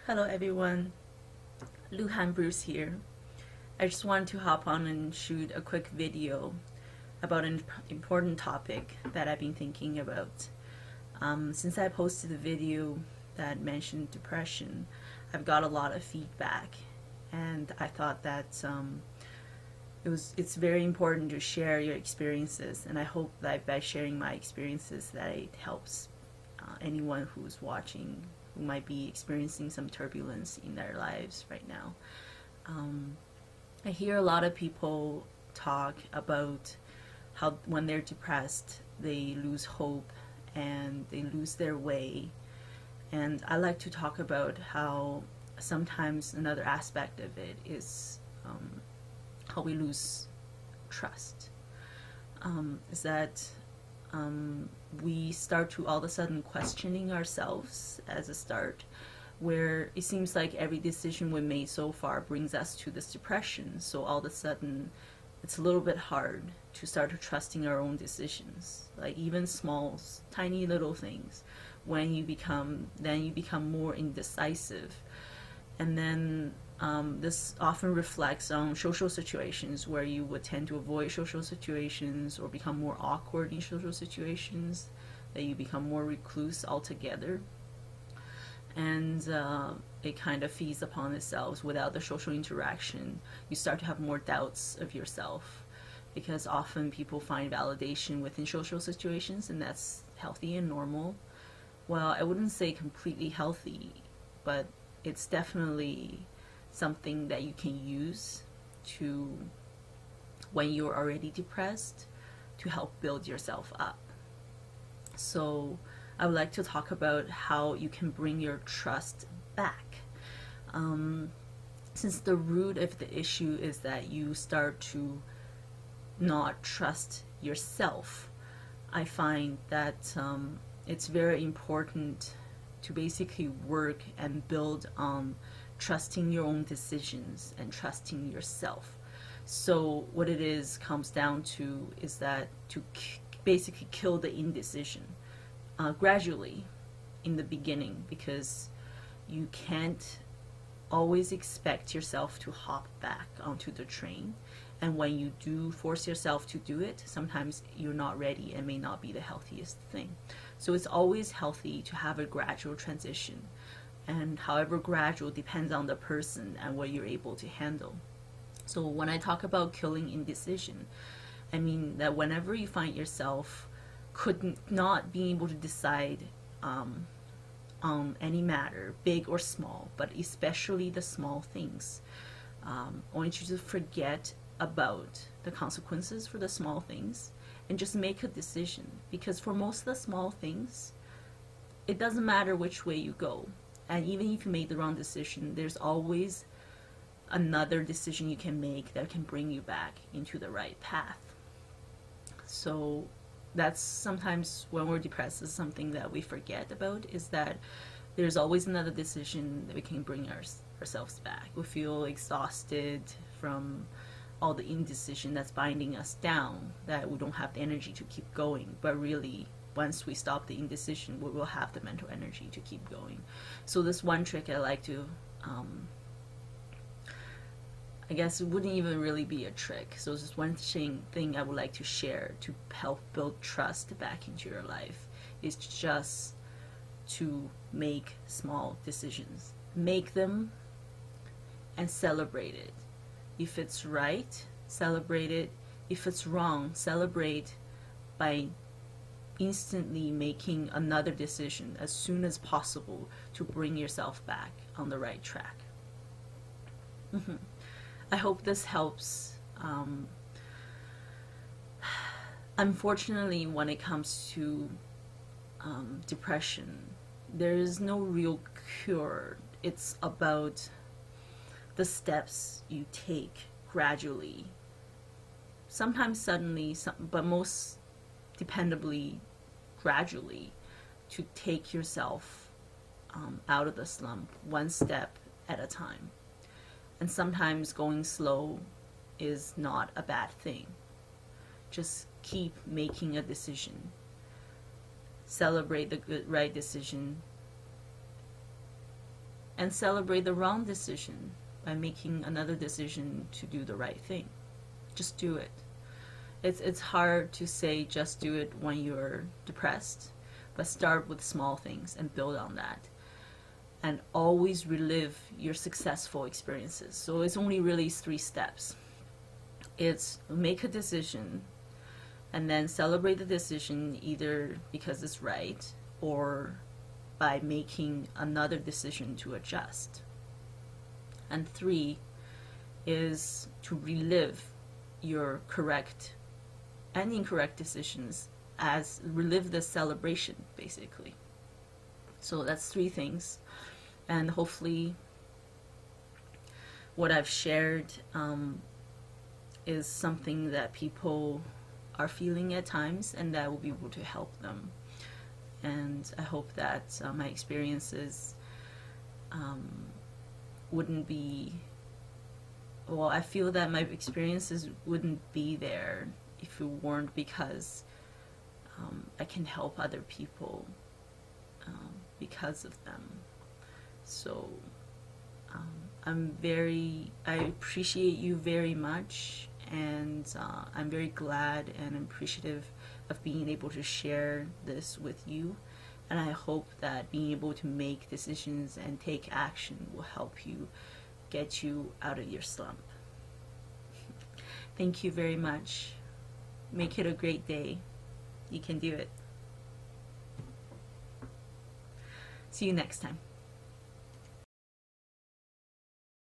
Hello everyone, Luhan Bruce here. I just wanted to hop on and shoot a quick video about an important topic that I've been thinking about. Since I posted the video that mentioned depression, I've got a lot of feedback, and I thought that it's very important to share your experiences, and I hope that by sharing my experiences that it helps anyone who's watching who might be experiencing some turbulence in their lives right now. I hear a lot of people talk about how when they're depressed they lose hope and they lose their way, and I like to talk about how sometimes another aspect of it is how we lose trust. Is that we start to all of a sudden questioning ourselves as a start, where it seems like every decision we made so far brings us to this depression. So all of a sudden it's a little bit hard to start trusting our own decisions, like even small, tiny little things. When you become more indecisive, and then this often reflects on social situations where you would tend to avoid social situations or become more awkward in social situations, that you become more recluse altogether. And it kind of feeds upon itself. Without the social interaction, you start to have more doubts of yourself, because often people find validation within social situations, and that's healthy and normal. Well, I wouldn't say completely healthy, but it's definitely something that you can use to, when you're already depressed, to help build yourself up. So I would like to talk about how you can bring your trust back. Since the root of the issue is that you start to not trust yourself, I find that it's very important to basically work and build on trusting your own decisions and trusting yourself. So what it is comes down to is that to basically kill the indecision gradually in the beginning, because you can't always expect yourself to hop back onto the train, and when you do force yourself to do it, sometimes you're not ready and may not be the healthiest thing. So it's always healthy to have a gradual transition, and however gradual depends on the person and what you're able to handle. So when I talk about killing indecision, I mean that whenever you find yourself not being able to decide on any matter, big or small, but especially the small things, I want you to forget about the consequences for the small things and just make a decision. Because for most of the small things, it doesn't matter which way you go, and even if you made the wrong decision, there's always another decision you can make that can bring you back into the right path. So that's sometimes when we're depressed, is something that we forget about, is that there's always another decision that we can bring ourselves back. We feel exhausted from all the indecision that's binding us down, that we don't have the energy to keep going, but really once we stop the indecision, we will have the mental energy to keep going. So this one trick I like to I guess it wouldn't even really be a trick. So it's just one thing I would like to share to help build trust back into your life, is just to make small decisions. Make them and celebrate it. If it's right, celebrate it. If it's wrong, celebrate by instantly making another decision as soon as possible to bring yourself back on the right track. I hope this helps. Unfortunately, when it comes to depression, there is no real cure. It's about the steps you take gradually. Sometimes suddenly, but most dependably gradually, to take yourself out of the slump, one step at a time. And sometimes going slow is not a bad thing. Just keep making a decision. Celebrate the good, right decision and celebrate the wrong decision by making another decision to do the right thing. Just do it. It's hard to say just do it when you're depressed, but start with small things and build on that. And always relive your successful experiences. So it's only really 3 steps. It's make a decision and then celebrate the decision either because it's right or by making another decision to adjust. And 3 is to relive your correct and incorrect decisions, as relive the celebration basically. So that's 3 things, and hopefully what I've shared is something that people are feeling at times, and that will be able to help them. And I hope that my experiences wouldn't be, well, I feel that my experiences wouldn't be there if it weren't because I can help other people because of them. So I appreciate you very much, and I'm very glad and appreciative of being able to share this with you. And I hope that being able to make decisions and take action will help you get you out of your slump. Thank you very much. Make it a great day. You can do it. See you next time.